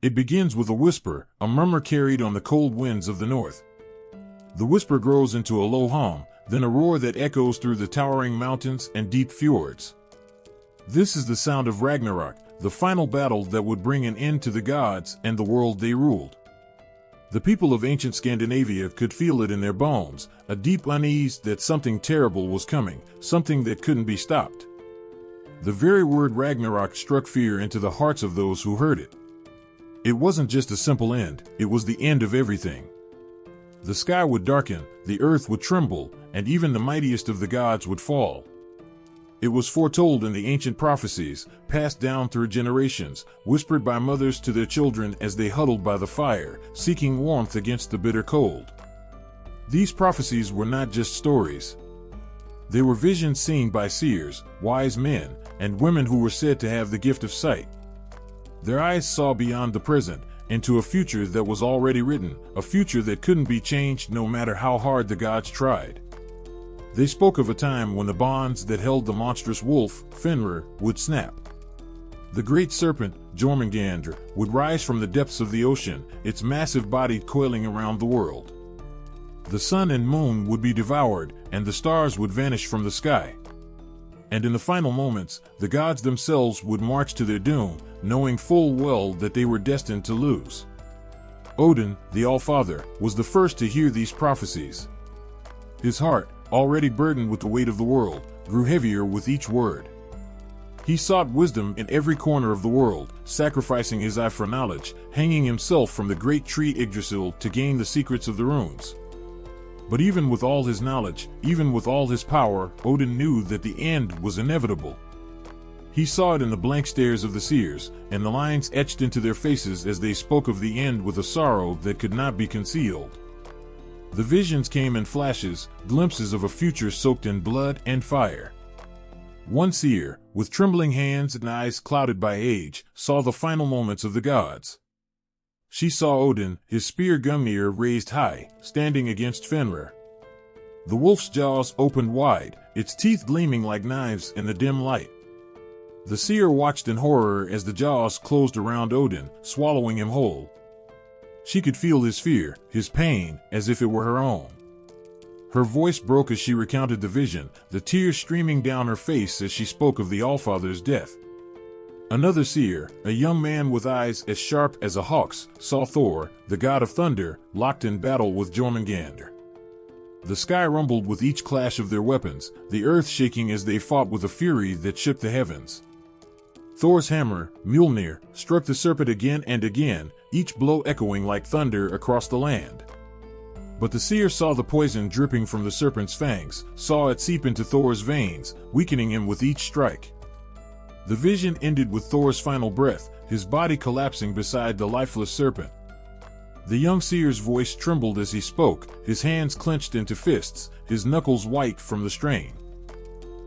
It begins with a whisper, a murmur carried on the cold winds of the north. The whisper grows into a low hum, then a roar that echoes through the towering mountains and deep fjords. This is the sound of Ragnarok, the final battle that would bring an end to the gods and the world they ruled. The people of ancient Scandinavia could feel it in their bones, a deep unease that something terrible was coming, something that couldn't be stopped. The very word Ragnarok struck fear into the hearts of those who heard it. It wasn't just a simple end, it was the end of everything. The sky would darken, the earth would tremble, and even the mightiest of the gods would fall. It was foretold in the ancient prophecies, passed down through generations, whispered by mothers to their children as they huddled by the fire, seeking warmth against the bitter cold. These prophecies were not just stories. They were visions seen by seers, wise men, and women who were said to have the gift of sight. Their eyes saw beyond the present, into a future that was already written, a future that couldn't be changed no matter how hard the gods tried. They spoke of a time when the bonds that held the monstrous wolf, Fenrir, would snap. The great serpent, Jormungandr, would rise from the depths of the ocean, its massive body coiling around the world. The sun and moon would be devoured, and the stars would vanish from the sky. And in the final moments, the gods themselves would march to their doom, knowing full well that they were destined to lose. Odin, the All-Father, was the first to hear these prophecies. His heart, already burdened with the weight of the world, grew heavier with each word. He sought wisdom in every corner of the world, sacrificing his eye for knowledge, hanging himself from the great tree Yggdrasil to gain the secrets of the runes. But even with all his knowledge, even with all his power, Odin knew that the end was inevitable. He saw it in the blank stares of the seers, and the lines etched into their faces as they spoke of the end with a sorrow that could not be concealed. The visions came in flashes, glimpses of a future soaked in blood and fire. One seer, with trembling hands and eyes clouded by age, saw the final moments of the gods. She saw Odin, his spear Gungnir raised high, standing against Fenrir. The wolf's jaws opened wide, its teeth gleaming like knives in the dim light. The seer watched in horror as the jaws closed around Odin, swallowing him whole. She could feel his fear, his pain, as if it were her own. Her voice broke as she recounted the vision, the tears streaming down her face as she spoke of the Allfather's death. Another seer, a young man with eyes as sharp as a hawk's, saw Thor, the god of thunder, locked in battle with Jormungandr. The sky rumbled with each clash of their weapons, the earth shaking as they fought with a fury that shook the heavens. Thor's hammer, Mjolnir, struck the serpent again and again, each blow echoing like thunder across the land. But the seer saw the poison dripping from the serpent's fangs, saw it seep into Thor's veins, weakening him with each strike. The vision ended with Thor's final breath, his body collapsing beside the lifeless serpent. The young seer's voice trembled as he spoke, his hands clenched into fists, his knuckles white from the strain.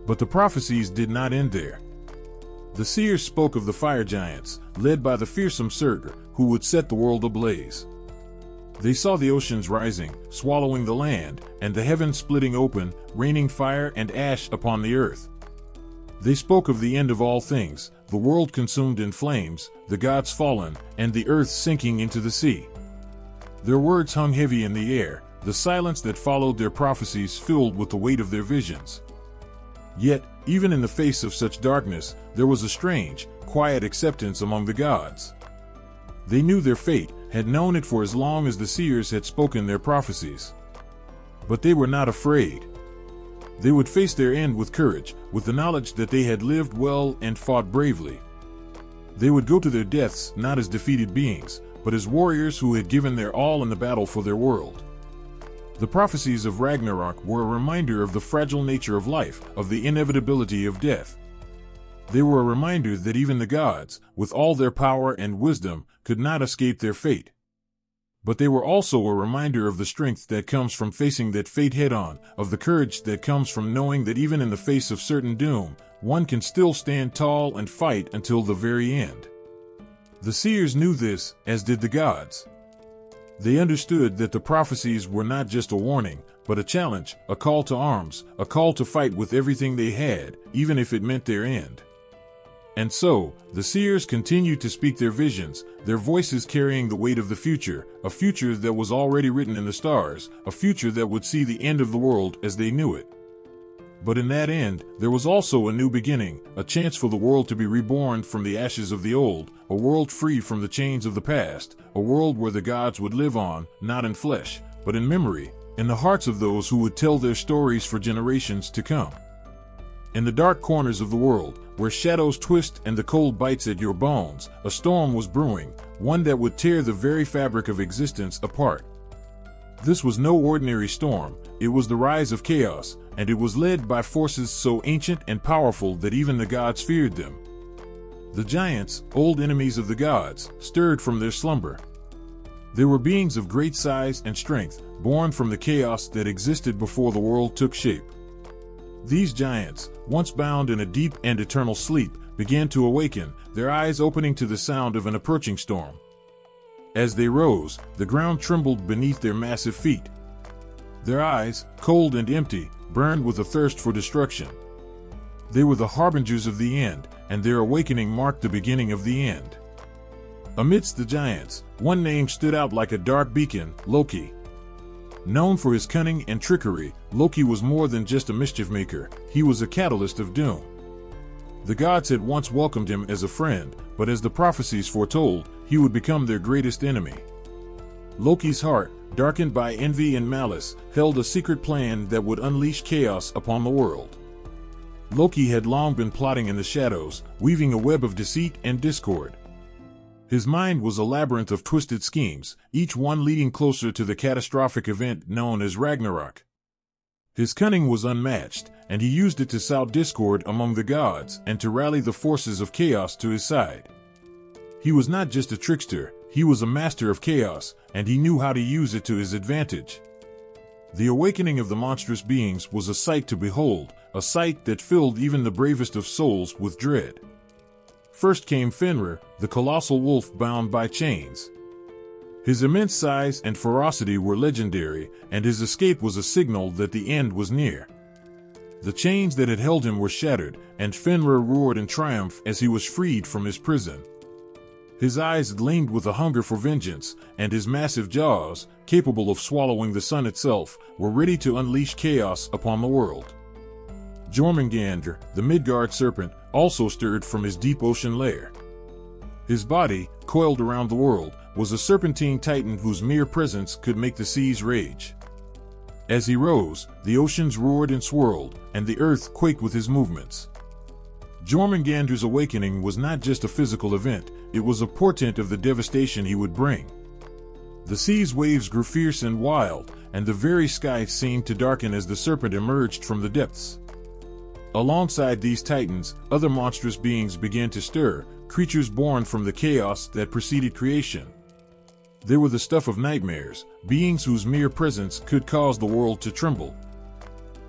But the prophecies did not end there. The seer spoke of the fire giants, led by the fearsome Surtur, who would set the world ablaze. They saw the oceans rising, swallowing the land, and the heavens splitting open, raining fire and ash upon the earth. They spoke of the end of all things, the world consumed in flames, the gods fallen, and the earth sinking into the sea. Their words hung heavy in the air, the silence that followed their prophecies filled with the weight of their visions. Yet, even in the face of such darkness, there was a strange, quiet acceptance among the gods. They knew their fate, had known it for as long as the seers had spoken their prophecies. But they were not afraid. They would face their end with courage, with the knowledge that they had lived well and fought bravely. They would go to their deaths not as defeated beings, but as warriors who had given their all in the battle for their world. The prophecies of Ragnarok were a reminder of the fragile nature of life, of the inevitability of death. They were a reminder that even the gods, with all their power and wisdom, could not escape their fate. But they were also a reminder of the strength that comes from facing that fate head-on, of the courage that comes from knowing that even in the face of certain doom, one can still stand tall and fight until the very end. The seers knew this, as did the gods. They understood that the prophecies were not just a warning, but a challenge, a call to arms, a call to fight with everything they had, even if it meant their end. And so, the seers continued to speak their visions, their voices carrying the weight of the future, a future that was already written in the stars, a future that would see the end of the world as they knew it. But in that end, there was also a new beginning, a chance for the world to be reborn from the ashes of the old, a world free from the chains of the past, a world where the gods would live on, not in flesh, but in memory, in the hearts of those who would tell their stories for generations to come. In the dark corners of the world, where shadows twist and the cold bites at your bones, a storm was brewing, one that would tear the very fabric of existence apart. This was no ordinary storm, it was the rise of chaos, and it was led by forces so ancient and powerful that even the gods feared them. The giants, old enemies of the gods, stirred from their slumber. They were beings of great size and strength, born from the chaos that existed before the world took shape. These giants, once bound in a deep and eternal sleep, began to awaken, their eyes opening to the sound of an approaching storm. As they rose, the ground trembled beneath their massive feet. Their eyes, cold and empty, burned with a thirst for destruction. They were the harbingers of the end, and their awakening marked the beginning of the end. Amidst the giants, one name stood out like a dark beacon: Loki. Known for his cunning and trickery, Loki was more than just a mischief maker, he was a catalyst of doom. The gods had once welcomed him as a friend, but as the prophecies foretold, he would become their greatest enemy. Loki's heart, darkened by envy and malice, held a secret plan that would unleash chaos upon the world. Loki had long been plotting in the shadows, weaving a web of deceit and discord. His mind was a labyrinth of twisted schemes, each one leading closer to the catastrophic event known as Ragnarok. His cunning was unmatched, and he used it to sow discord among the gods and to rally the forces of chaos to his side. He was not just a trickster, he was a master of chaos, and he knew how to use it to his advantage. The awakening of the monstrous beings was a sight to behold, a sight that filled even the bravest of souls with dread. First came Fenrir, the colossal wolf bound by chains. His immense size and ferocity were legendary, and his escape was a signal that the end was near. The chains that had held him were shattered, and Fenrir roared in triumph as he was freed from his prison. His eyes gleamed with a hunger for vengeance, and his massive jaws, capable of swallowing the sun itself, were ready to unleash chaos upon the world. Jormungandr, the Midgard serpent, also stirred from his deep ocean lair. His body, coiled around the world, was a serpentine titan whose mere presence could make the seas rage. As he rose, the oceans roared and swirled, and the earth quaked with his movements. Jormungandr's awakening was not just a physical event, it was a portent of the devastation he would bring. The sea's waves grew fierce and wild, and the very sky seemed to darken as the serpent emerged from the depths. Alongside these titans, other monstrous beings began to stir, creatures born from the chaos that preceded creation. They were the stuff of nightmares, beings whose mere presence could cause the world to tremble.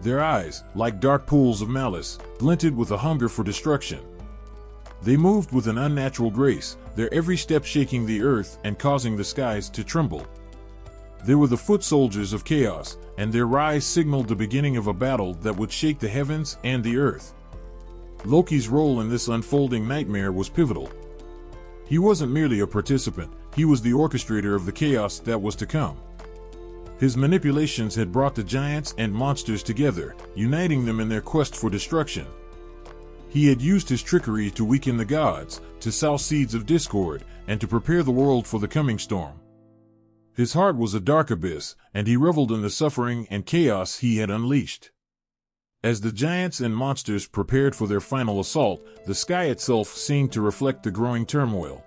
Their eyes, like dark pools of malice, glinted with a hunger for destruction. They moved with an unnatural grace, their every step shaking the earth and causing the skies to tremble. They were the foot soldiers of chaos, and their rise signaled the beginning of a battle that would shake the heavens and the earth. Loki's role in this unfolding nightmare was pivotal. He wasn't merely a participant, he was the orchestrator of the chaos that was to come. His manipulations had brought the giants and monsters together, uniting them in their quest for destruction. He had used his trickery to weaken the gods, to sow seeds of discord, and to prepare the world for the coming storm. His heart was a dark abyss, and he reveled in the suffering and chaos he had unleashed. As the giants and monsters prepared for their final assault, the sky itself seemed to reflect the growing turmoil.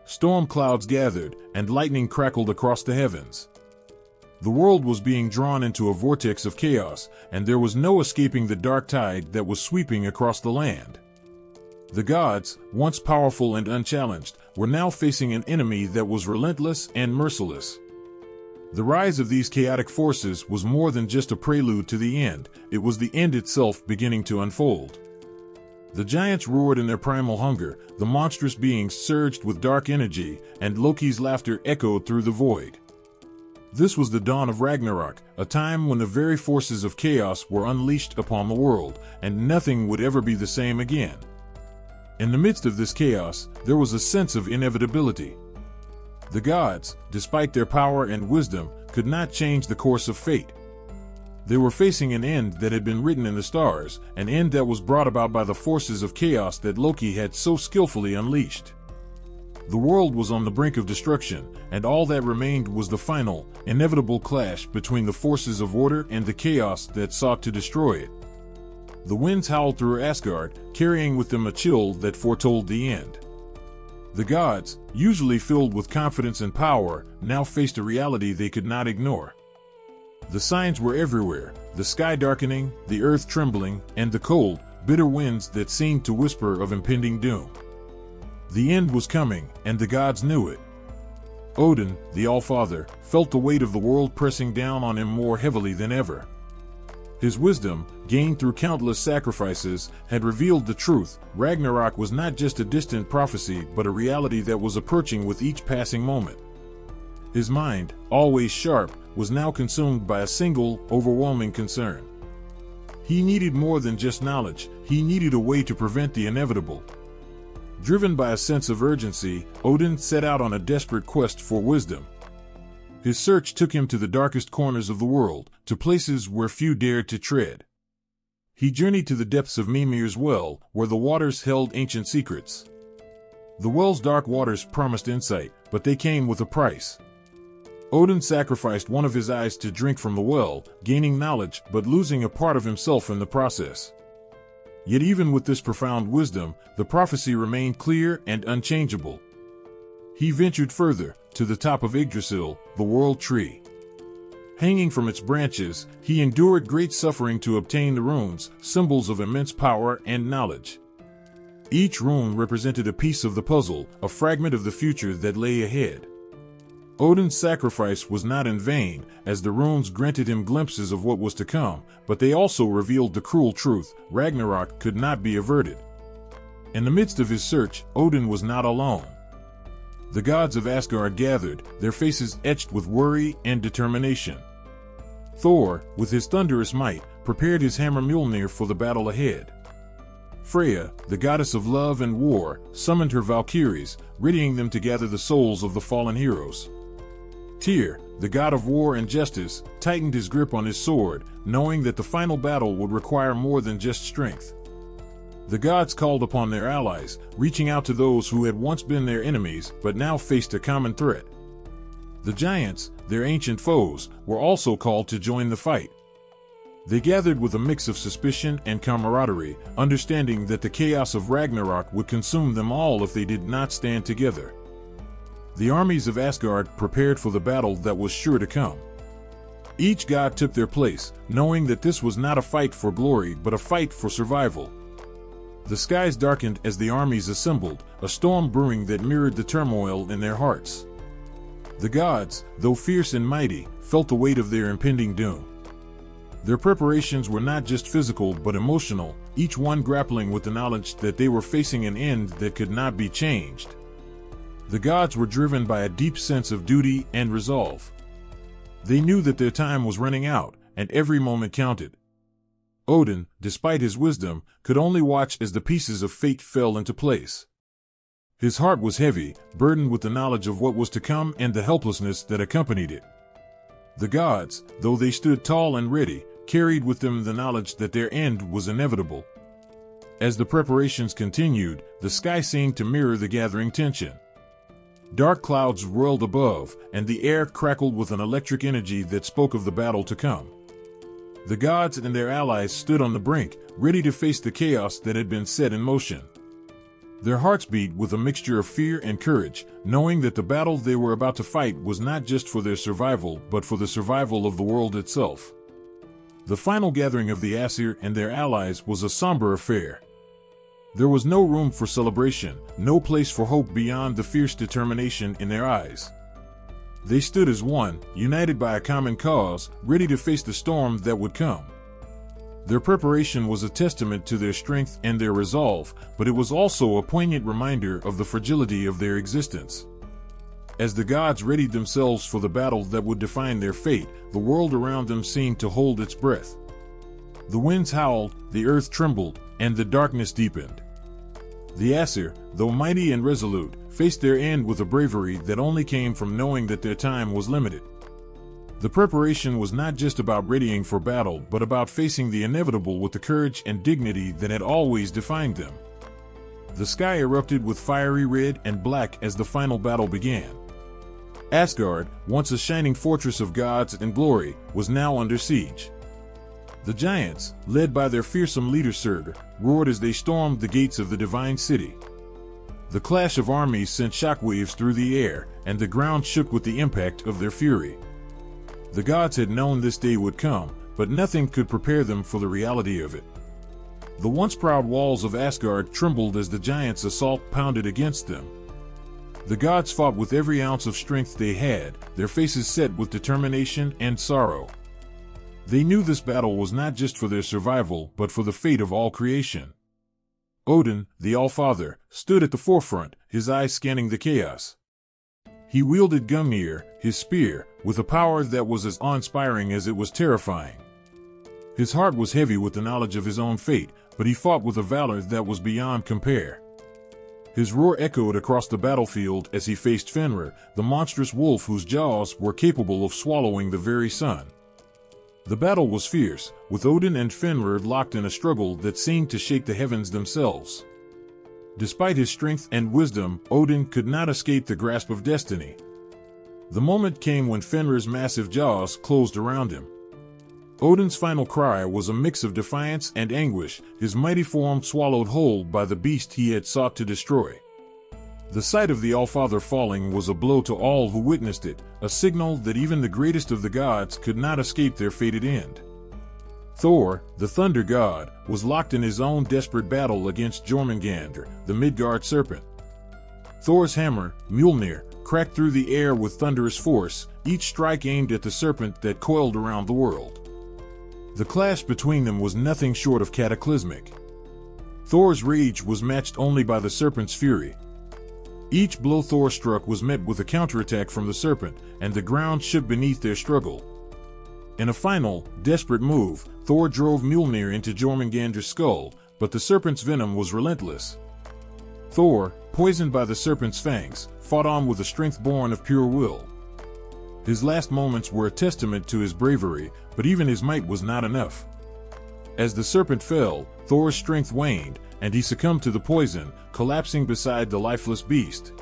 Storm clouds gathered, and lightning crackled across the heavens. The world was being drawn into a vortex of chaos, and there was no escaping the dark tide that was sweeping across the land. The gods, once powerful and unchallenged, were now facing an enemy that was relentless and merciless. The rise of these chaotic forces was more than just a prelude to the end, it was the end itself beginning to unfold. The giants roared in their primal hunger, the monstrous beings surged with dark energy, and Loki's laughter echoed through the void. This was the dawn of Ragnarok, a time when the very forces of chaos were unleashed upon the world, and nothing would ever be the same again. In the midst of this chaos, there was a sense of inevitability. The gods, despite their power and wisdom, could not change the course of fate. They were facing an end that had been written in the stars, an end that was brought about by the forces of chaos that Loki had so skillfully unleashed. The world was on the brink of destruction, and all that remained was the final, inevitable clash between the forces of order and the chaos that sought to destroy it. The winds howled through Asgard, carrying with them a chill that foretold the end. The gods, usually filled with confidence and power, now faced a reality they could not ignore. The signs were everywhere, the sky darkening, the earth trembling, and the cold, bitter winds that seemed to whisper of impending doom. The end was coming, and the gods knew it. Odin, the All-Father, felt the weight of the world pressing down on him more heavily than ever. His wisdom, gained through countless sacrifices, had revealed the truth. Ragnarok was not just a distant prophecy but a reality that was approaching with each passing moment. His mind, always sharp, was now consumed by a single, overwhelming concern. He needed more than just knowledge, he needed a way to prevent the inevitable. Driven by a sense of urgency, Odin set out on a desperate quest for wisdom. His search took him to the darkest corners of the world, to places where few dared to tread. He journeyed to the depths of Mimir's well, where the waters held ancient secrets. The well's dark waters promised insight, but they came with a price. Odin sacrificed one of his eyes to drink from the well, gaining knowledge but losing a part of himself in the process. Yet even with this profound wisdom, the prophecy remained clear and unchangeable. He ventured further, to the top of Yggdrasil, the world tree. Hanging from its branches, he endured great suffering to obtain the runes, symbols of immense power and knowledge. Each rune represented a piece of the puzzle, a fragment of the future that lay ahead. Odin's sacrifice was not in vain, as the runes granted him glimpses of what was to come, but they also revealed the cruel truth: Ragnarok could not be averted. In the midst of his search, Odin was not alone. The gods of Asgard gathered, their faces etched with worry and determination. Thor, with his thunderous might, prepared his hammer Mjolnir for the battle ahead. Freya, the goddess of love and war, summoned her Valkyries, readying them to gather the souls of the fallen heroes. Tyr, the god of war and justice, tightened his grip on his sword, knowing that the final battle would require more than just strength. The gods called upon their allies, reaching out to those who had once been their enemies but now faced a common threat. The giants, their ancient foes, were also called to join the fight. They gathered with a mix of suspicion and camaraderie, understanding that the chaos of Ragnarok would consume them all if they did not stand together. The armies of Asgard prepared for the battle that was sure to come. Each god took their place, knowing that this was not a fight for glory but a fight for survival. The skies darkened as the armies assembled, a storm brewing that mirrored the turmoil in their hearts. The gods, though fierce and mighty, felt the weight of their impending doom. Their preparations were not just physical but emotional, each one grappling with the knowledge that they were facing an end that could not be changed. The gods were driven by a deep sense of duty and resolve. They knew that their time was running out, and every moment counted. Odin, despite his wisdom, could only watch as the pieces of fate fell into place. His heart was heavy, burdened with the knowledge of what was to come and the helplessness that accompanied it. The gods, though they stood tall and ready, carried with them the knowledge that their end was inevitable. As the preparations continued, the sky seemed to mirror the gathering tension. Dark clouds whirled above, and the air crackled with an electric energy that spoke of the battle to come. The gods and their allies stood on the brink, ready to face the chaos that had been set in motion. Their hearts beat with a mixture of fear and courage, knowing that the battle they were about to fight was not just for their survival but for the survival of the world itself. The final gathering of the Aesir and their allies was a somber affair. There was no room for celebration, no place for hope beyond the fierce determination in their eyes. They stood as one, united by a common cause, ready to face the storm that would come. Their preparation was a testament to their strength and their resolve, but it was also a poignant reminder of the fragility of their existence. As the gods readied themselves for the battle that would define their fate, the world around them seemed to hold its breath. The winds howled, the earth trembled, and the darkness deepened. The Aesir, though mighty and resolute, faced their end with a bravery that only came from knowing that their time was limited. The preparation was not just about readying for battle, but about facing the inevitable with the courage and dignity that had always defined them. The sky erupted with fiery red and black as the final battle began. Asgard, once a shining fortress of gods and glory, was now under siege. The giants, led by their fearsome leader Surtur, roared as they stormed the gates of the divine city. The clash of armies sent shockwaves through the air, and the ground shook with the impact of their fury. The gods had known this day would come, but nothing could prepare them for the reality of it. The once proud walls of Asgard trembled as the giants' assault pounded against them. The gods fought with every ounce of strength they had, their faces set with determination and sorrow. They knew this battle was not just for their survival, but for the fate of all creation. Odin, the All-Father, stood at the forefront, his eyes scanning the chaos. He wielded Gungnir, his spear, with a power that was as awe-inspiring as it was terrifying. His heart was heavy with the knowledge of his own fate, but he fought with a valor that was beyond compare. His roar echoed across the battlefield as he faced Fenrir, the monstrous wolf whose jaws were capable of swallowing the very sun. The battle was fierce, with Odin and Fenrir locked in a struggle that seemed to shake the heavens themselves. Despite his strength and wisdom, Odin could not escape the grasp of destiny. The moment came when Fenrir's massive jaws closed around him. Odin's final cry was a mix of defiance and anguish, his mighty form swallowed whole by the beast he had sought to destroy. The sight of the All-Father falling was a blow to all who witnessed it, a signal that even the greatest of the gods could not escape their fated end. Thor, the thunder god, was locked in his own desperate battle against Jormungandr, the Midgard serpent. Thor's hammer, Mjolnir, cracked through the air with thunderous force, each strike aimed at the serpent that coiled around the world. The clash between them was nothing short of cataclysmic. Thor's rage was matched only by the serpent's fury. Each blow Thor struck was met with a counterattack from the serpent, and the ground shook beneath their struggle. In a final, desperate move, Thor drove Mjolnir into Jormungandr's skull, but the serpent's venom was relentless. Thor, poisoned by the serpent's fangs, fought on with a strength born of pure will. His last moments were a testament to his bravery, but even his might was not enough. As the serpent fell, Thor's strength waned, and he succumbed to the poison, collapsing beside the lifeless beast.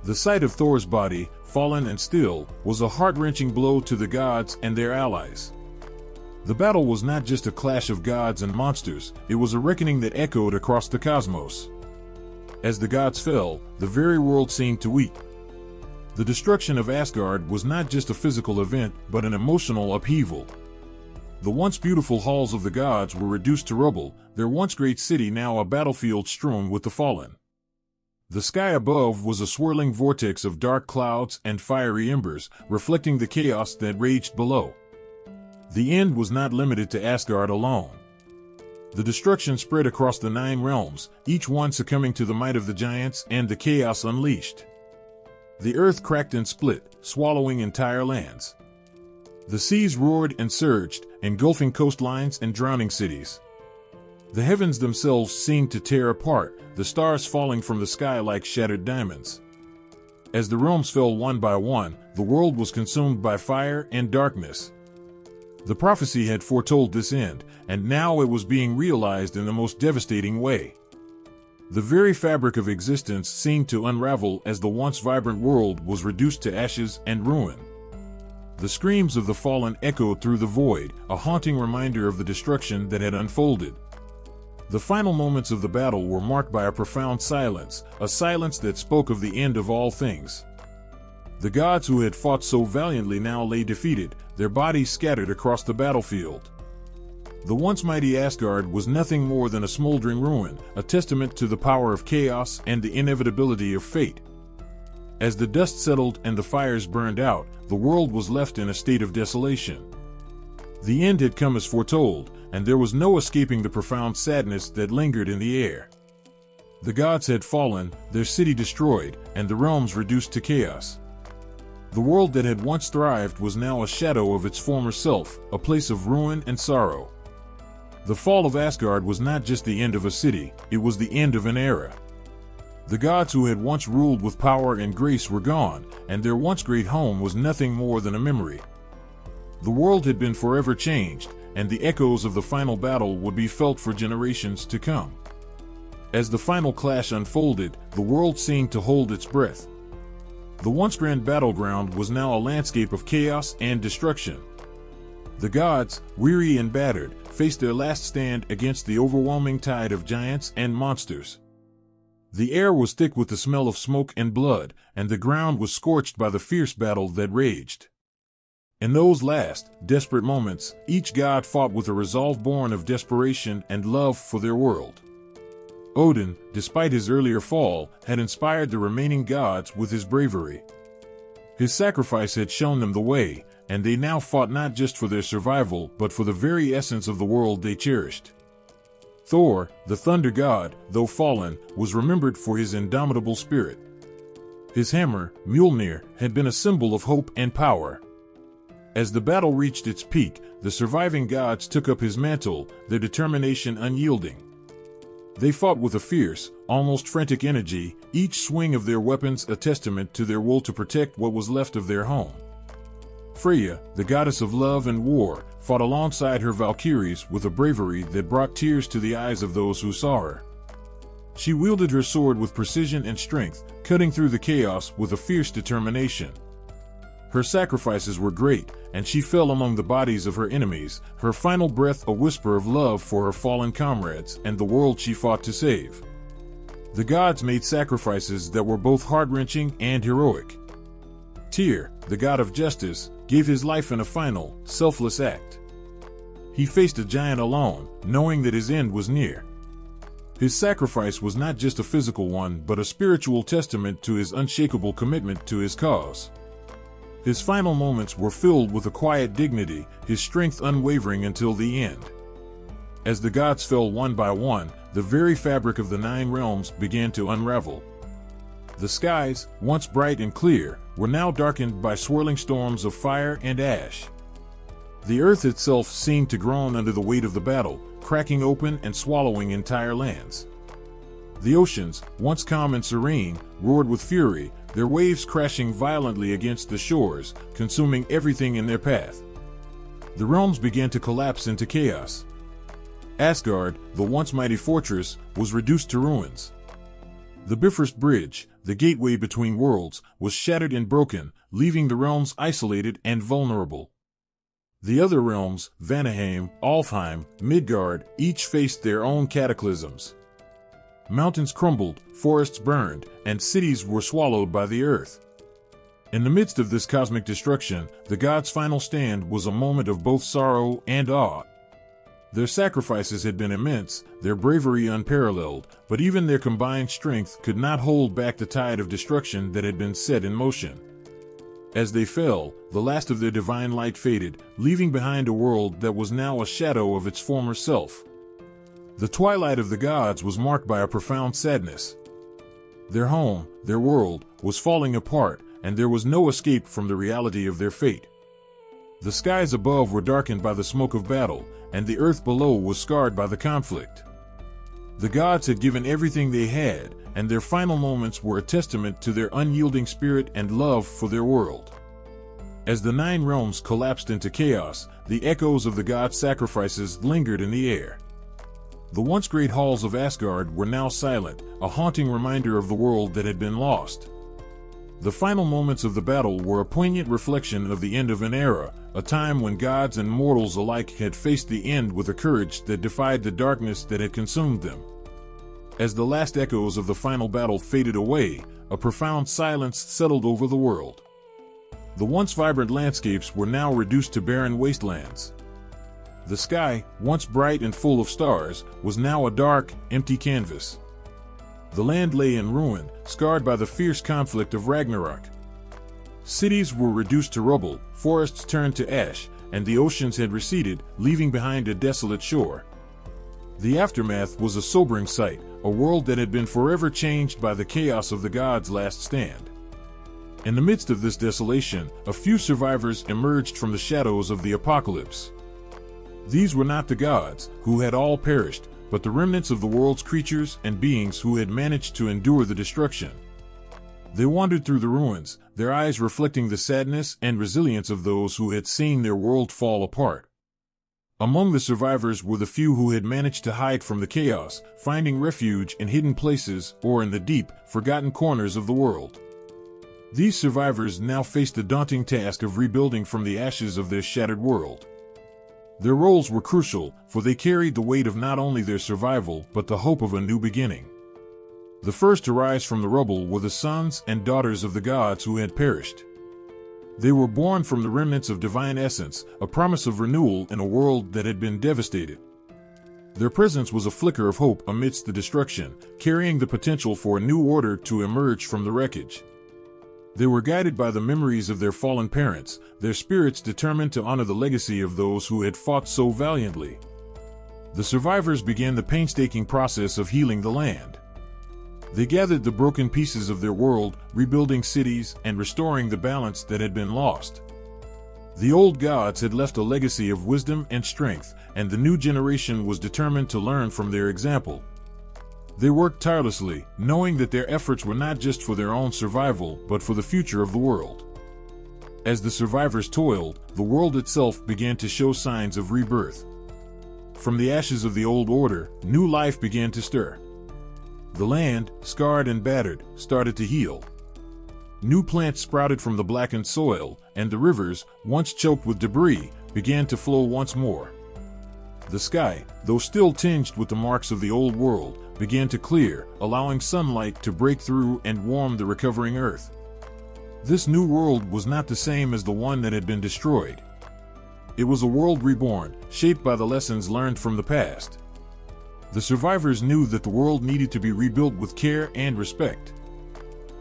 The sight of Thor's body, fallen and still, was a heart-wrenching blow to the gods and their allies. The battle was not just a clash of gods and monsters, it was a reckoning that echoed across the cosmos. As the gods fell, the very world seemed to weep. The destruction of Asgard was not just a physical event, but an emotional upheaval. The once beautiful halls of the gods were reduced to rubble, their once great city now a battlefield strewn with the fallen. The sky above was a swirling vortex of dark clouds and fiery embers, reflecting the chaos that raged below. The end was not limited to Asgard alone. The destruction spread across the 9 realms, each one succumbing to the might of the giants and the chaos unleashed. The earth cracked and split, swallowing entire lands. The seas roared and surged, engulfing coastlines and drowning cities. The heavens themselves seemed to tear apart, the stars falling from the sky like shattered diamonds. As the realms fell one by one, the world was consumed by fire and darkness. The prophecy had foretold this end, and now it was being realized in the most devastating way. The very fabric of existence seemed to unravel as the once vibrant world was reduced to ashes and ruin. The screams of the fallen echoed through the void, a haunting reminder of the destruction that had unfolded. The final moments of the battle were marked by a profound silence, a silence that spoke of the end of all things. The gods who had fought so valiantly now lay defeated, their bodies scattered across the battlefield. The once mighty Asgard was nothing more than a smoldering ruin, a testament to the power of chaos and the inevitability of fate. As the dust settled and the fires burned out, the world was left in a state of desolation. The end had come as foretold, and there was no escaping the profound sadness that lingered in the air. The gods had fallen, their city destroyed, and the realms reduced to chaos. The world that had once thrived was now a shadow of its former self, a place of ruin and sorrow. The fall of Asgard was not just the end of a city, it was the end of an era. The gods who had once ruled with power and grace were gone, and their once great home was nothing more than a memory. The world had been forever changed, and the echoes of the final battle would be felt for generations to come. As the final clash unfolded, the world seemed to hold its breath. The once grand battleground was now a landscape of chaos and destruction. The gods, weary and battered, faced their last stand against the overwhelming tide of giants and monsters. The air was thick with the smell of smoke and blood, and the ground was scorched by the fierce battle that raged. In those last, desperate moments, each god fought with a resolve born of desperation and love for their world. Odin, despite his earlier fall, had inspired the remaining gods with his bravery. His sacrifice had shown them the way, and they now fought not just for their survival but for the very essence of the world they cherished. Thor, the thunder god, though fallen, was remembered for his indomitable spirit. His hammer, Mjolnir, had been a symbol of hope and power. As the battle reached its peak, the surviving gods took up his mantle, their determination unyielding. They fought with a fierce, almost frantic energy, each swing of their weapons a testament to their will to protect what was left of their home. Freya, the goddess of love and war, fought alongside her Valkyries with a bravery that brought tears to the eyes of those who saw her. She wielded her sword with precision and strength, cutting through the chaos with a fierce determination. Her sacrifices were great, and she fell among the bodies of her enemies, her final breath a whisper of love for her fallen comrades and the world she fought to save. The gods made sacrifices that were both heart-wrenching and heroic. Tyr, the god of justice, gave his life in a final, selfless act. He faced a giant alone, knowing that his end was near. His sacrifice was not just a physical one but a spiritual testament to his unshakable commitment to his cause. His final moments were filled with a quiet dignity, his strength unwavering until the end. As the gods fell one by one, the very fabric of the 9 realms began to unravel. The skies, once bright and clear, were now darkened by swirling storms of fire and ash. The earth itself seemed to groan under the weight of the battle, cracking open and swallowing entire lands. The oceans, once calm and serene, roared with fury, their waves crashing violently against the shores, consuming everything in their path. The realms began to collapse into chaos. Asgard, the once mighty fortress, was reduced to ruins. The Bifrost Bridge, the gateway between worlds, was shattered and broken, leaving the realms isolated and vulnerable. The other realms, Vanaheim, Alfheim, Midgard, each faced their own cataclysms. Mountains crumbled, forests burned, and cities were swallowed by the earth. In the midst of this cosmic destruction, the gods' final stand was a moment of both sorrow and awe. Their sacrifices had been immense, their bravery unparalleled, but even their combined strength could not hold back the tide of destruction that had been set in motion. As they fell, the last of their divine light faded, leaving behind a world that was now a shadow of its former self. The twilight of the gods was marked by a profound sadness. Their home, their world, was falling apart, and there was no escape from the reality of their fate. The skies above were darkened by the smoke of battle, and the earth below was scarred by the conflict. The gods had given everything they had, and their final moments were a testament to their unyielding spirit and love for their world. As the 9 realms collapsed into chaos, the echoes of the gods' sacrifices lingered in the air. The once great halls of Asgard were now silent, a haunting reminder of the world that had been lost. The final moments of the battle were a poignant reflection of the end of an era, a time when gods and mortals alike had faced the end with a courage that defied the darkness that had consumed them. As the last echoes of the final battle faded away, a profound silence settled over the world. The once vibrant landscapes were now reduced to barren wastelands. The sky, once bright and full of stars, was now a dark, empty canvas. The land lay in ruin, scarred by the fierce conflict of Ragnarok. Cities were reduced to rubble, forests turned to ash, and the oceans had receded, leaving behind a desolate shore. The aftermath was a sobering sight, a world that had been forever changed by the chaos of the gods' last stand. In the midst of this desolation, a few survivors emerged from the shadows of the apocalypse. These were not the gods, who had all perished, but the remnants of the world's creatures and beings who had managed to endure the destruction. They wandered through the ruins, their eyes reflecting the sadness and resilience of those who had seen their world fall apart. Among the survivors were the few who had managed to hide from the chaos, finding refuge in hidden places or in the deep, forgotten corners of the world. These survivors now faced the daunting task of rebuilding from the ashes of their shattered world. Their roles were crucial, for they carried the weight of not only their survival but the hope of a new beginning. The first to rise from the rubble were the sons and daughters of the gods who had perished. They were born from the remnants of divine essence, a promise of renewal in a world that had been devastated. Their presence was a flicker of hope amidst the destruction, carrying the potential for a new order to emerge from the wreckage. They were guided by the memories of their fallen parents, their spirits determined to honor the legacy of those who had fought so valiantly. The survivors began the painstaking process of healing the land. They gathered the broken pieces of their world, rebuilding cities and restoring the balance that had been lost. The old gods had left a legacy of wisdom and strength, and the new generation was determined to learn from their example. They worked tirelessly, knowing that their efforts were not just for their own survival, but for the future of the world. As the survivors toiled, the world itself began to show signs of rebirth. From the ashes of the old order, new life began to stir. The land, scarred and battered, started to heal. New plants sprouted from the blackened soil, and the rivers, once choked with debris, began to flow once more. The sky, though still tinged with the marks of the old world, began to clear, allowing sunlight to break through and warm the recovering earth. This new world was not the same as the one that had been destroyed. It was a world reborn, shaped by the lessons learned from the past. The survivors knew that the world needed to be rebuilt with care and respect.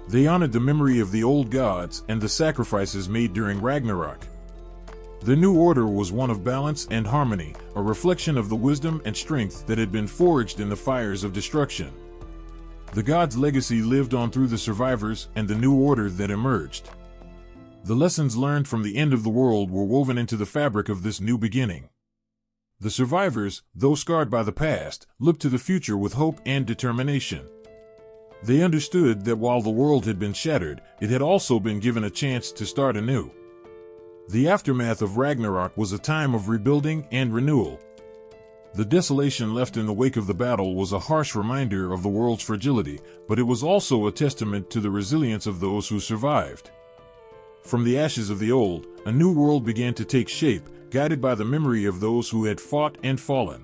They honored the memory of the old gods and the sacrifices made during Ragnarok. The new order was one of balance and harmony, a reflection of the wisdom and strength that had been forged in the fires of destruction. The gods' legacy lived on through the survivors and the new order that emerged. The lessons learned from the end of the world were woven into the fabric of this new beginning. The survivors, though scarred by the past, looked to the future with hope and determination. They understood that while the world had been shattered, it had also been given a chance to start anew. The aftermath of Ragnarok was a time of rebuilding and renewal. The desolation left in the wake of the battle was a harsh reminder of the world's fragility, but it was also a testament to the resilience of those who survived. From the ashes of the old, a new world began to take shape, guided by the memory of those who had fought and fallen.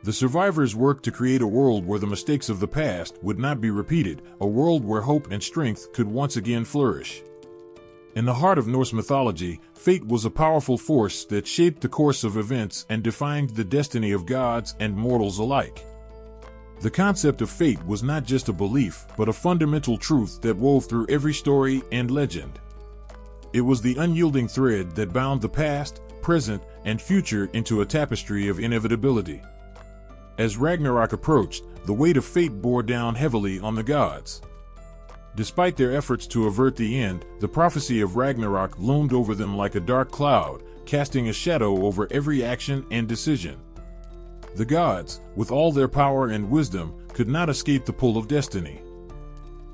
The survivors worked to create a world where the mistakes of the past would not be repeated, a world where hope and strength could once again flourish. In the heart of Norse mythology, fate was a powerful force that shaped the course of events and defined the destiny of gods and mortals alike. The concept of fate was not just a belief, but a fundamental truth that wove through every story and legend. It was the unyielding thread that bound the past, present, and future into a tapestry of inevitability. As Ragnarok approached, the weight of fate bore down heavily on the gods. Despite their efforts to avert the end, the prophecy of Ragnarok loomed over them like a dark cloud, casting a shadow over every action and decision. The gods, with all their power and wisdom, could not escape the pull of destiny.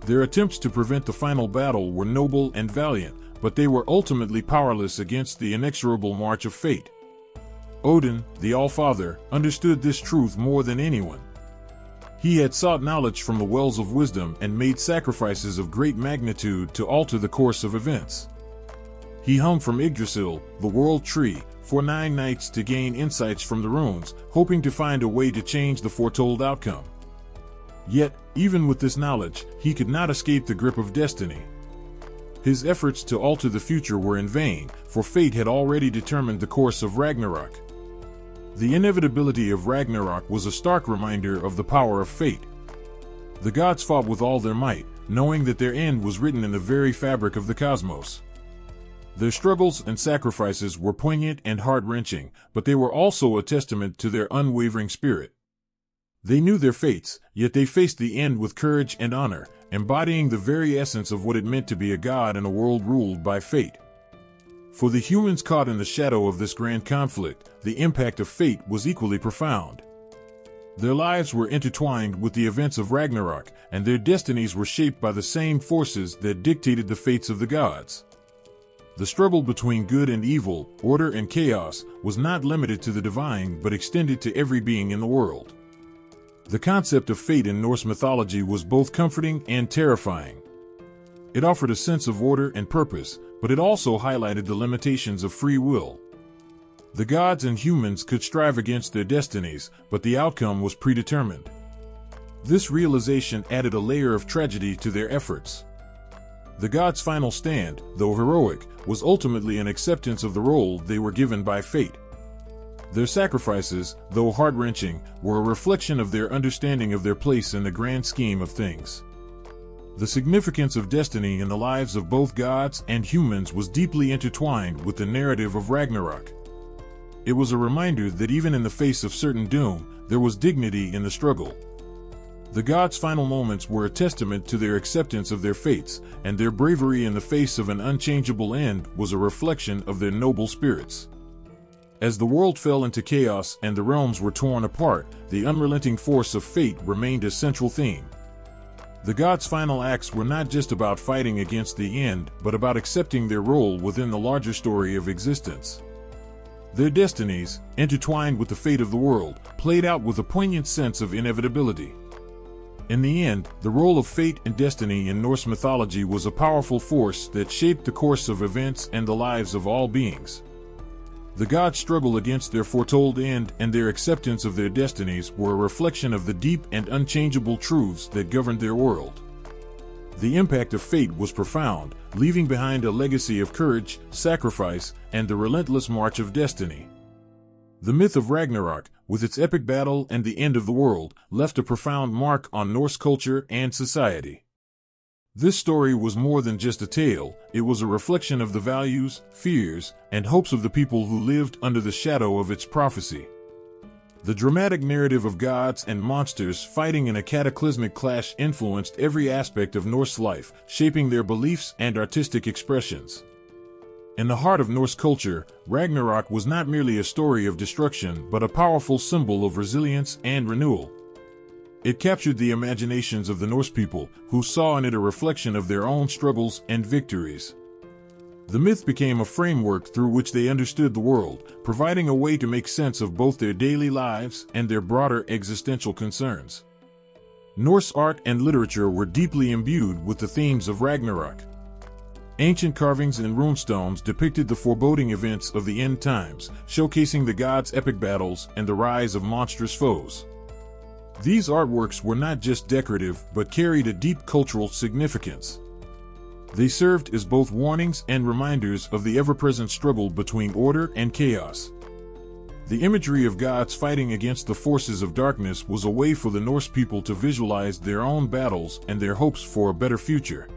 Their attempts to prevent the final battle were noble and valiant, but they were ultimately powerless against the inexorable march of fate. Odin, the All-Father, understood this truth more than anyone. He had sought knowledge from the wells of wisdom and made sacrifices of great magnitude to alter the course of events. He hung from Yggdrasil, the world tree, for 9 nights to gain insights from the runes, hoping to find a way to change the foretold outcome. Yet, even with this knowledge, he could not escape the grip of destiny. His efforts to alter the future were in vain, for fate had already determined the course of Ragnarok. The inevitability of Ragnarok was a stark reminder of the power of fate. The gods fought with all their might, knowing that their end was written in the very fabric of the cosmos. Their struggles and sacrifices were poignant and heart-wrenching, but they were also a testament to their unwavering spirit. They knew their fates, yet they faced the end with courage and honor, embodying the very essence of what it meant to be a god in a world ruled by fate. For the humans caught in the shadow of this grand conflict, the impact of fate was equally profound. Their lives were intertwined with the events of Ragnarok, and their destinies were shaped by the same forces that dictated the fates of the gods. The struggle between good and evil, order and chaos, was not limited to the divine but extended to every being in the world. The concept of fate in Norse mythology was both comforting and terrifying. It offered a sense of order and purpose, but it also highlighted the limitations of free will. The gods and humans could strive against their destinies, but the outcome was predetermined. This realization added a layer of tragedy to their efforts. The gods' final stand, though heroic, was ultimately an acceptance of the role they were given by fate. Their sacrifices, though heart-wrenching, were a reflection of their understanding of their place in the grand scheme of things. The significance of destiny in the lives of both gods and humans was deeply intertwined with the narrative of Ragnarok. It was a reminder that even in the face of certain doom, there was dignity in the struggle. The gods' final moments were a testament to their acceptance of their fates, and their bravery in the face of an unchangeable end was a reflection of their noble spirits. As the world fell into chaos and the realms were torn apart, the unrelenting force of fate remained a central theme. The gods' final acts were not just about fighting against the end, but about accepting their role within the larger story of existence. Their destinies, intertwined with the fate of the world, played out with a poignant sense of inevitability. In the end, the role of fate and destiny in Norse mythology was a powerful force that shaped the course of events and the lives of all beings. The gods' struggle against their foretold end and their acceptance of their destinies were a reflection of the deep and unchangeable truths that governed their world. The impact of fate was profound, leaving behind a legacy of courage, sacrifice, and the relentless march of destiny. The myth of Ragnarok, with its epic battle and the end of the world, left a profound mark on Norse culture and society. This story was more than just a tale, it was a reflection of the values, fears, and hopes of the people who lived under the shadow of its prophecy. The dramatic narrative of gods and monsters fighting in a cataclysmic clash influenced every aspect of Norse life, shaping their beliefs and artistic expressions. In the heart of Norse culture, Ragnarok was not merely a story of destruction but a powerful symbol of resilience and renewal. It captured the imaginations of the Norse people, who saw in it a reflection of their own struggles and victories. The myth became a framework through which they understood the world, providing a way to make sense of both their daily lives and their broader existential concerns. Norse art and literature were deeply imbued with the themes of Ragnarok. Ancient carvings and runestones depicted the foreboding events of the end times, showcasing the gods' epic battles and the rise of monstrous foes. These artworks were not just decorative but carried a deep cultural significance. They served as both warnings and reminders of the ever-present struggle between order and chaos. The imagery of gods fighting against the forces of darkness was a way for the Norse people to visualize their own battles and their hopes for a better future.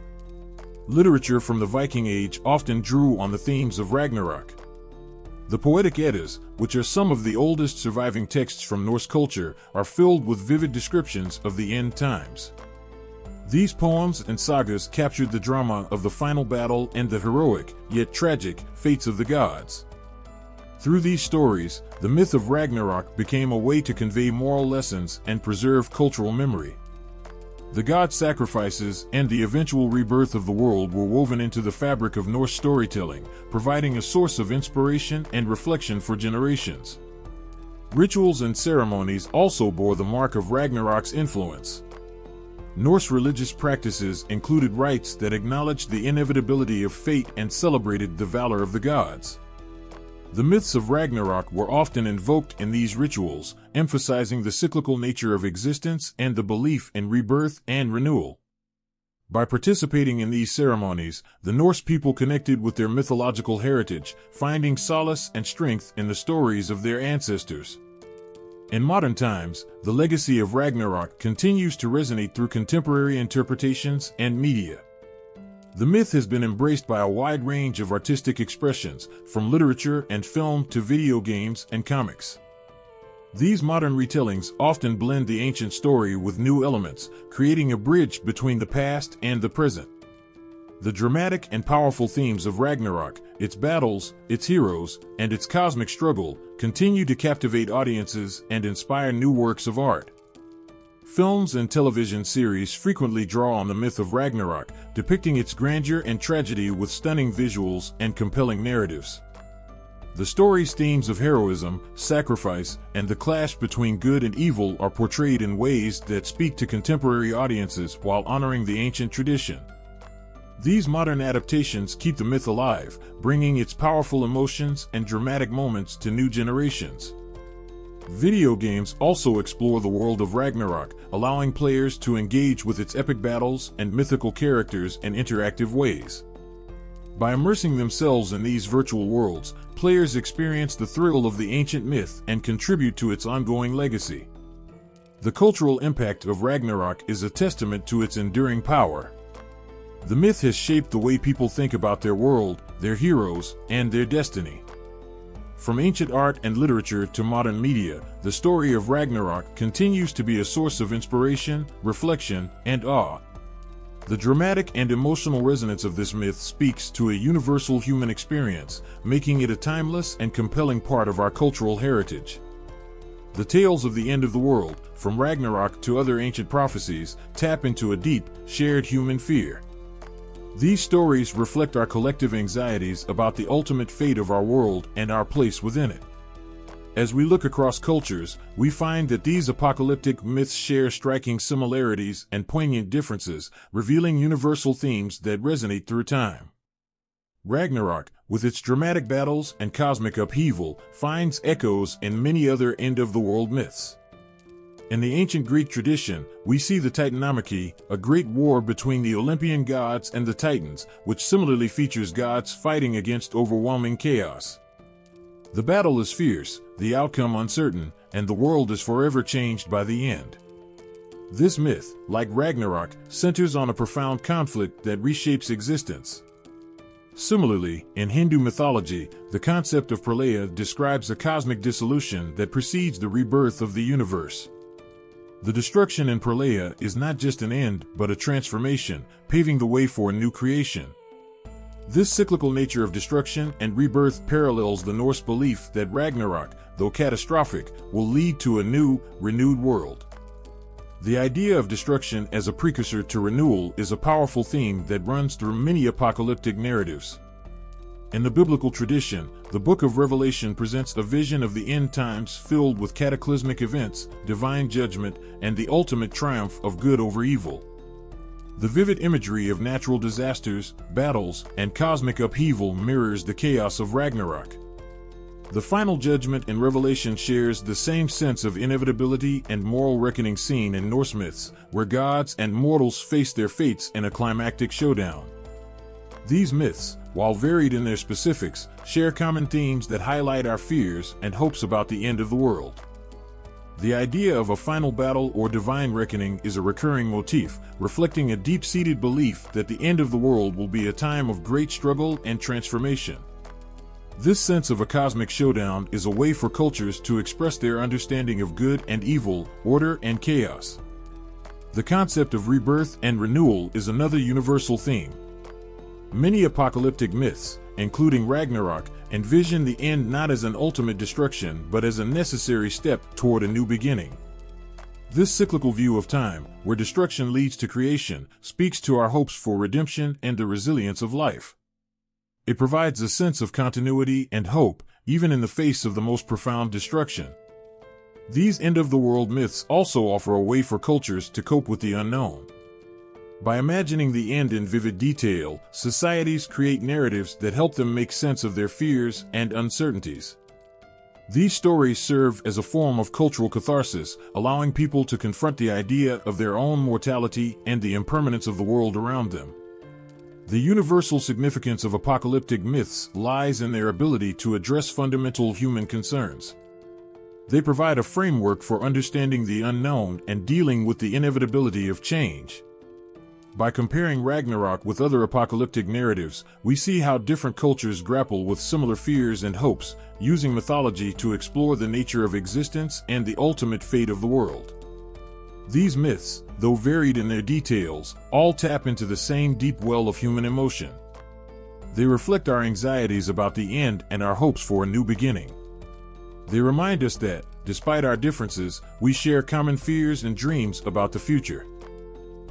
Literature from the Viking Age often drew on the themes of Ragnarok. The Poetic Eddas, which are some of the oldest surviving texts from Norse culture, are filled with vivid descriptions of the end times. These poems and sagas captured the drama of the final battle and the heroic, yet tragic, fates of the gods. Through these stories, the myth of Ragnarok became a way to convey moral lessons and preserve cultural memory. The god sacrifices and the eventual rebirth of the world were woven into the fabric of Norse storytelling, providing a source of inspiration and reflection for generations. Rituals and ceremonies also bore the mark of Ragnarok's influence. Norse religious practices included rites that acknowledged the inevitability of fate and celebrated the valor of the gods. The myths of Ragnarok were often invoked in these rituals, emphasizing the cyclical nature of existence and the belief in rebirth and renewal. By participating in these ceremonies, the Norse people connected with their mythological heritage, finding solace and strength in the stories of their ancestors. In modern times, the legacy of Ragnarok continues to resonate through contemporary interpretations and media. The myth has been embraced by a wide range of artistic expressions, from literature and film to video games and comics. These modern retellings often blend the ancient story with new elements, creating a bridge between the past and the present. The dramatic and powerful themes of Ragnarok, its battles, its heroes, and its cosmic struggle, continue to captivate audiences and inspire new works of art. Films and television series frequently draw on the myth of Ragnarok, depicting its grandeur and tragedy with stunning visuals and compelling narratives. The story's themes of heroism, sacrifice, and the clash between good and evil are portrayed in ways that speak to contemporary audiences while honoring the ancient tradition. These modern adaptations keep the myth alive, bringing its powerful emotions and dramatic moments to new generations. Video games also explore the world of Ragnarok, allowing players to engage with its epic battles and mythical characters in interactive ways. By immersing themselves in these virtual worlds, players experience the thrill of the ancient myth and contribute to its ongoing legacy. The cultural impact of Ragnarok is a testament to its enduring power. The myth has shaped the way people think about their world, their heroes, and their destiny. From ancient art and literature to modern media, the story of Ragnarok continues to be a source of inspiration, reflection, and awe. The dramatic and emotional resonance of this myth speaks to a universal human experience, making it a timeless and compelling part of our cultural heritage. The tales of the end of the world, from Ragnarok to other ancient prophecies, tap into a deep, shared human fear. These stories reflect our collective anxieties about the ultimate fate of our world and our place within it. As we look across cultures, we find that these apocalyptic myths share striking similarities and poignant differences, revealing universal themes that resonate through time. Ragnarok, with its dramatic battles and cosmic upheaval, finds echoes in many other end-of-the-world myths. In the ancient Greek tradition, we see the Titanomachy, a great war between the Olympian gods and the Titans, which similarly features gods fighting against overwhelming chaos. The battle is fierce, the outcome uncertain, and the world is forever changed by the end. This myth, like Ragnarok, centers on a profound conflict that reshapes existence. Similarly, in Hindu mythology, the concept of pralaya describes a cosmic dissolution that precedes the rebirth of the universe. The destruction in pralaya is not just an end, but a transformation, paving the way for a new creation. This cyclical nature of destruction and rebirth parallels the Norse belief that Ragnarok, though catastrophic, will lead to a new, renewed world. The idea of destruction as a precursor to renewal is a powerful theme that runs through many apocalyptic narratives. In the biblical tradition, the Book of Revelation presents a vision of the end times filled with cataclysmic events, divine judgment, and the ultimate triumph of good over evil. The vivid imagery of natural disasters, battles, and cosmic upheaval mirrors the chaos of Ragnarok. The final judgment in Revelation shares the same sense of inevitability and moral reckoning seen in Norse myths, where gods and mortals face their fates in a climactic showdown. These myths, while varied in their specifics, share common themes that highlight our fears and hopes about the end of the world. The idea of a final battle or divine reckoning is a recurring motif, reflecting a deep-seated belief that the end of the world will be a time of great struggle and transformation. This sense of a cosmic showdown is a way for cultures to express their understanding of good and evil, order and chaos. The concept of rebirth and renewal is another universal theme. Many apocalyptic myths, including Ragnarok, envision the end not as an ultimate destruction but as a necessary step toward a new beginning. This cyclical view of time, where destruction leads to creation, speaks to our hopes for redemption and the resilience of life. It provides a sense of continuity and hope, even in the face of the most profound destruction. These end-of-the-world myths also offer a way for cultures to cope with the unknown. By imagining the end in vivid detail, societies create narratives that help them make sense of their fears and uncertainties. These stories serve as a form of cultural catharsis, allowing people to confront the idea of their own mortality and the impermanence of the world around them. The universal significance of apocalyptic myths lies in their ability to address fundamental human concerns. They provide a framework for understanding the unknown and dealing with the inevitability of change. By comparing Ragnarok with other apocalyptic narratives, we see how different cultures grapple with similar fears and hopes, using mythology to explore the nature of existence and the ultimate fate of the world. These myths, though varied in their details, all tap into the same deep well of human emotion. They reflect our anxieties about the end and our hopes for a new beginning. They remind us that, despite our differences, we share common fears and dreams about the future.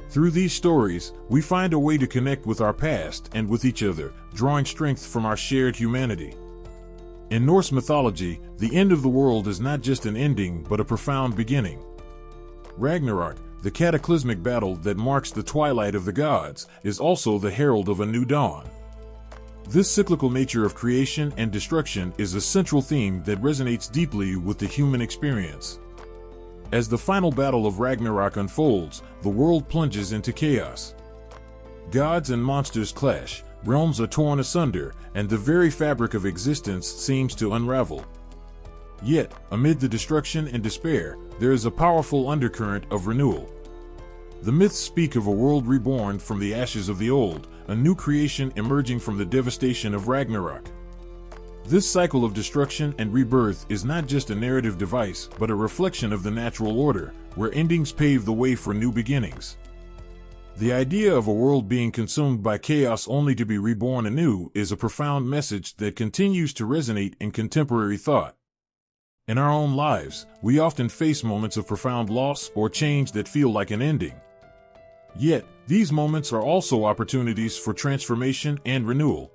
Through these stories, we find a way to connect with our past and with each other, drawing strength from our shared humanity. In Norse mythology, the end of the world is not just an ending but a profound beginning. Ragnarok, the cataclysmic battle that marks the twilight of the gods, is also the herald of a new dawn. This cyclical nature of creation and destruction is a central theme that resonates deeply with the human experience. As the final battle of Ragnarok unfolds, the world plunges into chaos. Gods and monsters clash, realms are torn asunder, and the very fabric of existence seems to unravel. Yet, amid the destruction and despair, there is a powerful undercurrent of renewal. The myths speak of a world reborn from the ashes of the old, a new creation emerging from the devastation of Ragnarok. This cycle of destruction and rebirth is not just a narrative device, but a reflection of the natural order, where endings pave the way for new beginnings. The idea of a world being consumed by chaos only to be reborn anew is a profound message that continues to resonate in contemporary thought. In our own lives, we often face moments of profound loss or change that feel like an ending. Yet, these moments are also opportunities for transformation and renewal.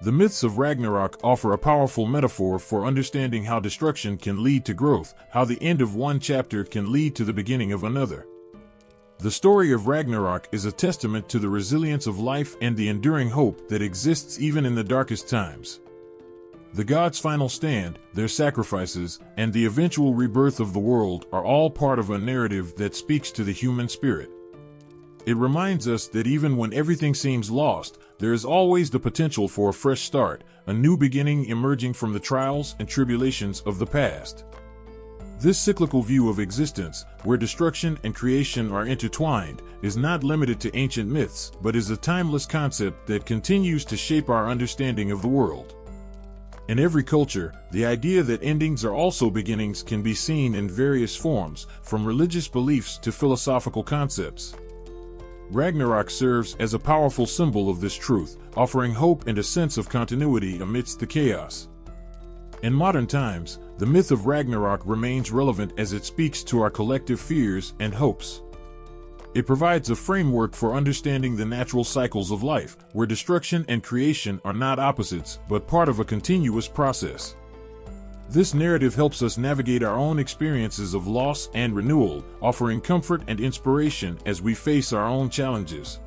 The myths of Ragnarok offer a powerful metaphor for understanding how destruction can lead to growth, how the end of one chapter can lead to the beginning of another. The story of Ragnarok is a testament to the resilience of life and the enduring hope that exists even in the darkest times. The gods' final stand, their sacrifices, and the eventual rebirth of the world are all part of a narrative that speaks to the human spirit. It reminds us that even when everything seems lost, there is always the potential for a fresh start, a new beginning emerging from the trials and tribulations of the past. This cyclical view of existence, where destruction and creation are intertwined, is not limited to ancient myths, but is a timeless concept that continues to shape our understanding of the world. In every culture, the idea that endings are also beginnings can be seen in various forms, from religious beliefs to philosophical concepts. Ragnarok serves as a powerful symbol of this truth, offering hope and a sense of continuity amidst the chaos. In modern times, the myth of Ragnarok remains relevant as it speaks to our collective fears and hopes. It provides a framework for understanding the natural cycles of life, where destruction and creation are not opposites, but part of a continuous process. This narrative helps us navigate our own experiences of loss and renewal, offering comfort and inspiration as we face our own challenges.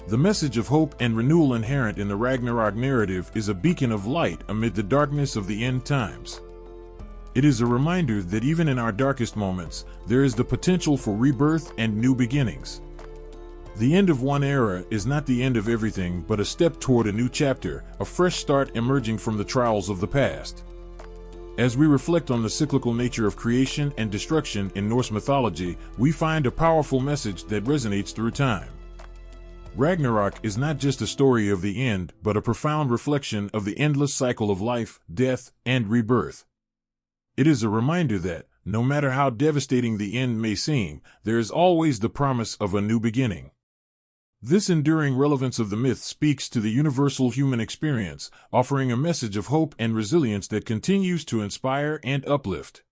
The message of hope and renewal inherent in the Ragnarok narrative is a beacon of light amid the darkness of the end times. It is a reminder that even in our darkest moments, there is the potential for rebirth and new beginnings. The end of one era is not the end of everything but a step toward a new chapter, a fresh start emerging from the trials of the past. As we reflect on the cyclical nature of creation and destruction in Norse mythology, we find a powerful message that resonates through time. Ragnarok is not just a story of the end, but a profound reflection of the endless cycle of life, death, and rebirth. It is a reminder that, no matter how devastating the end may seem, there is always the promise of a new beginning. This enduring relevance of the myth speaks to the universal human experience, offering a message of hope and resilience that continues to inspire and uplift.